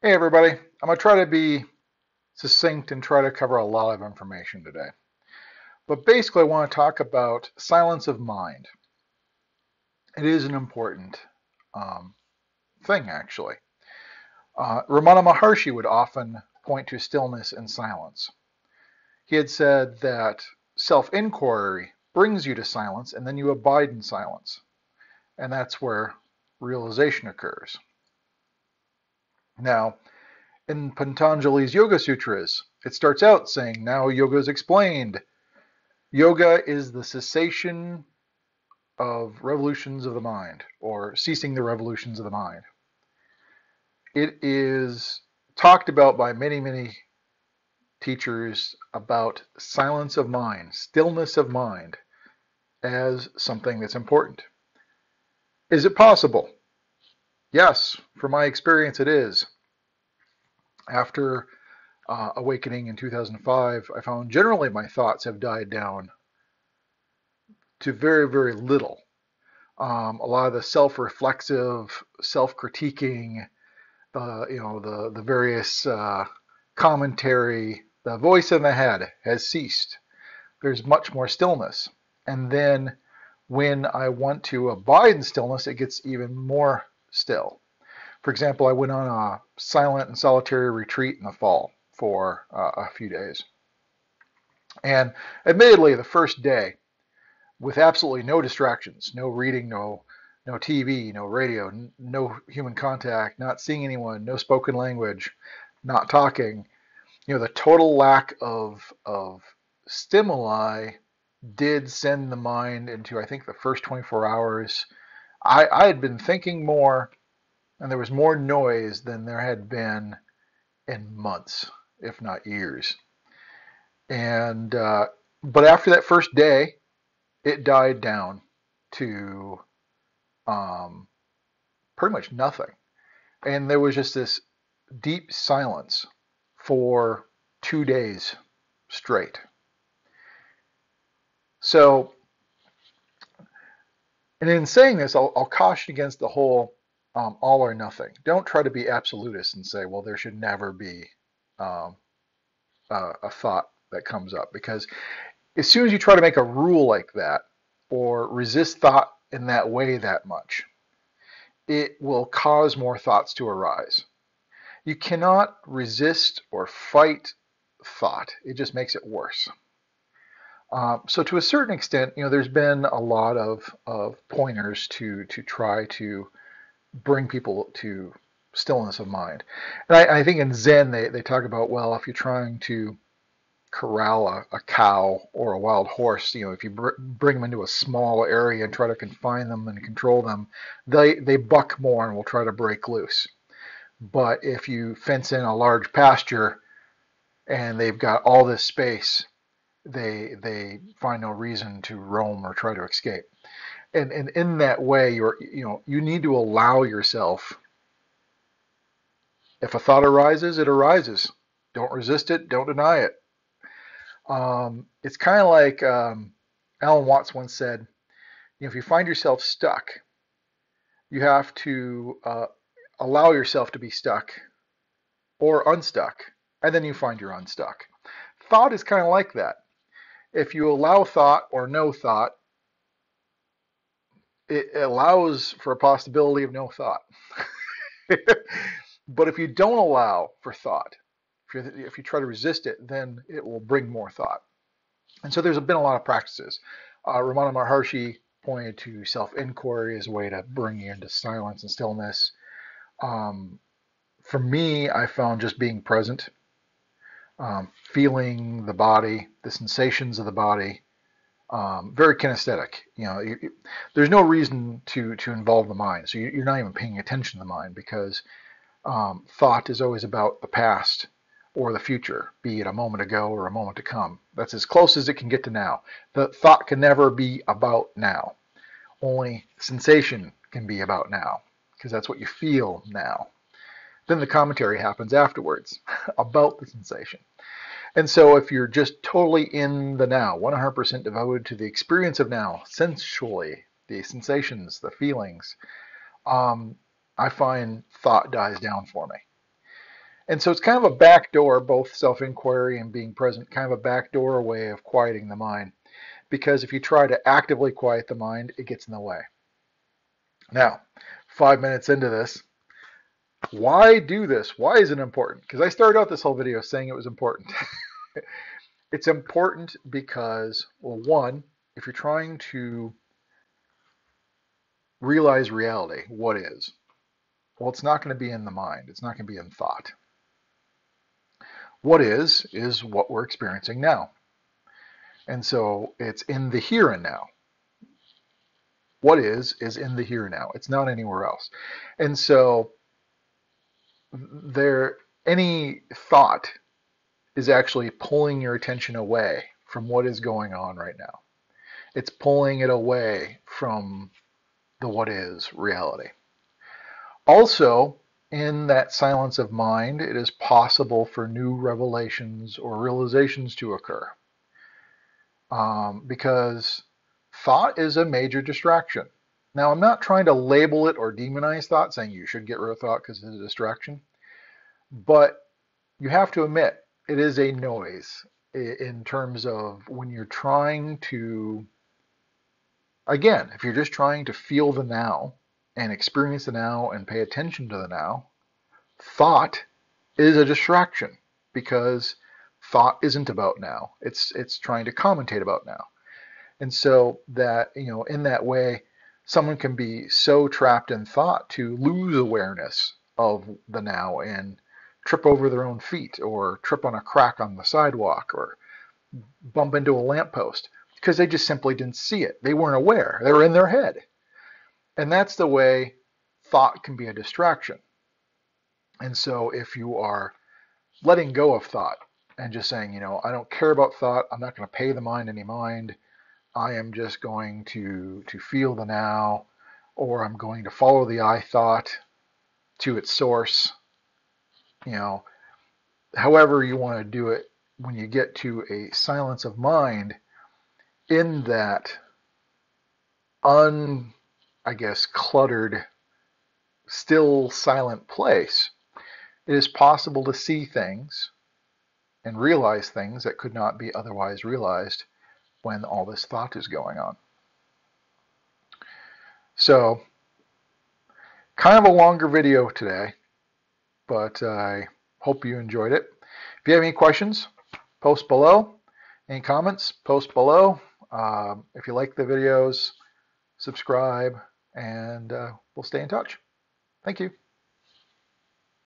Hey everybody, I'm going to try to be succinct and try to cover a lot of information today. But basically I want to talk about silence of mind. It is an important um, thing actually. Ramana Maharshi would often point to stillness and silence. He had said that self-inquiry brings you to silence and then you abide in silence. And that's where realization occurs. Now, in Patanjali's Yoga Sutras, it starts out saying, now yoga is explained. Yoga is the cessation of revolutions of the mind, or ceasing the revolutions of the mind. It is talked about by many, many teachers about silence of mind, stillness of mind, as something that's important. Is it possible? Yes, from my experience it is. After awakening in 2005, I found generally my thoughts have died down to very, very little. A lot of the self-reflexive, self-critiquing, the various commentary, the voice in the head has ceased. There's much more stillness. And then when I want to abide in stillness, it gets even more still. For example, I went on a silent and solitary retreat in the fall for a few days. And admittedly, the first day, with absolutely no distractions, no reading, no TV, no radio, no human contact, not seeing anyone, no spoken language, not talking. The total lack of stimuli did send the mind into, I think, the first 24 hours. I had been thinking more, and there was more noise than there had been in months, if not years. And but after that first day, it died down to um, pretty much nothing. And there was just this deep silence for 2 days straight. So, and in saying this, I'll caution against the whole all or nothing. Don't try to be absolutist and say, well, there should never be um, a thought that comes up. Because as soon as you try to make a rule like that or resist thought in that way that much, it will cause more thoughts to arise. You cannot resist or fight thought. It just makes it worse. So to a certain extent, there's been a lot of pointers to try to bring people to stillness of mind. And I think in Zen they talk about, well, if you're trying to corral a cow or a wild horse, if you bring them into a small area and try to confine them and control them, they buck more and will try to break loose. But if you fence in a large pasture and they've got all this space, they find no reason to roam or try to escape. And in that way, you need to allow yourself. If a thought arises, it arises. Don't resist it. Don't deny it. It's kind of like Alan Watts once said, if you find yourself stuck, you have to allow yourself to be stuck or unstuck, and then you find you're unstuck. Thought is kind of like that. If you allow thought or no thought, it allows for a possibility of no thought. But if you don't allow for thought, if you try to resist it, then it will bring more thought. And so there's been a lot of practices. Ramana Maharshi pointed to self-inquiry as a way to bring you into silence and stillness. For me, I found just being present, feeling the body, the sensations of the body, very kinesthetic. There's no reason to involve the mind. So you're not even paying attention to the mind because thought is always about the past or the future, be it a moment ago or a moment to come. That's as close as it can get to now. The thought can never be about now. Only sensation can be about now because that's what you feel now. Then the commentary happens afterwards about the sensation. And so if you're just totally in the now, 100% devoted to the experience of now, sensually, the sensations, the feelings, I find thought dies down for me. And so it's kind of a backdoor, both self-inquiry and being present, kind of a backdoor way of quieting the mind. Because if you try to actively quiet the mind, it gets in the way. Now, 5 minutes into this, why do this? Why is it important? Because I started out this whole video saying it was important. It's important because, well, one, if you're trying to realize reality, what is? Well, it's not going to be in the mind. It's not going to be in thought. What is what we're experiencing now. And so it's in the here and now. What is in the here and now. It's not anywhere else. And so any thought is actually pulling your attention away from what is going on right now. It's pulling it away from the what is reality. Also, in that silence of mind, it is possible for new revelations or realizations to occur. Because thought is a major distraction. Now, I'm not trying to label it or demonize thought, saying you should get rid of thought because it's a distraction. But you have to admit, it is a noise in terms of when you're trying to, again, if you're just trying to feel the now and experience the now and pay attention to the now, thought is a distraction because thought isn't about now. It's trying to commentate about now. And so that, in that way, someone can be so trapped in thought to lose awareness of the now and trip over their own feet or trip on a crack on the sidewalk or bump into a lamppost because they just simply didn't see it. They weren't aware. They were in their head. And that's the way thought can be a distraction. And so if you are letting go of thought and just saying, I don't care about thought. I'm not going to pay the mind any mind. I am just going to feel the now, or I'm going to follow the I thought to its source. However you want to do it, when you get to a silence of mind in that cluttered, still silent place, it is possible to see things and realize things that could not be otherwise realized when all this thought is going on. So, kind of a longer video today, but I hope you enjoyed it. If you have any questions, post below. Any comments, post below. If you like the videos, subscribe, and we'll stay in touch. Thank you.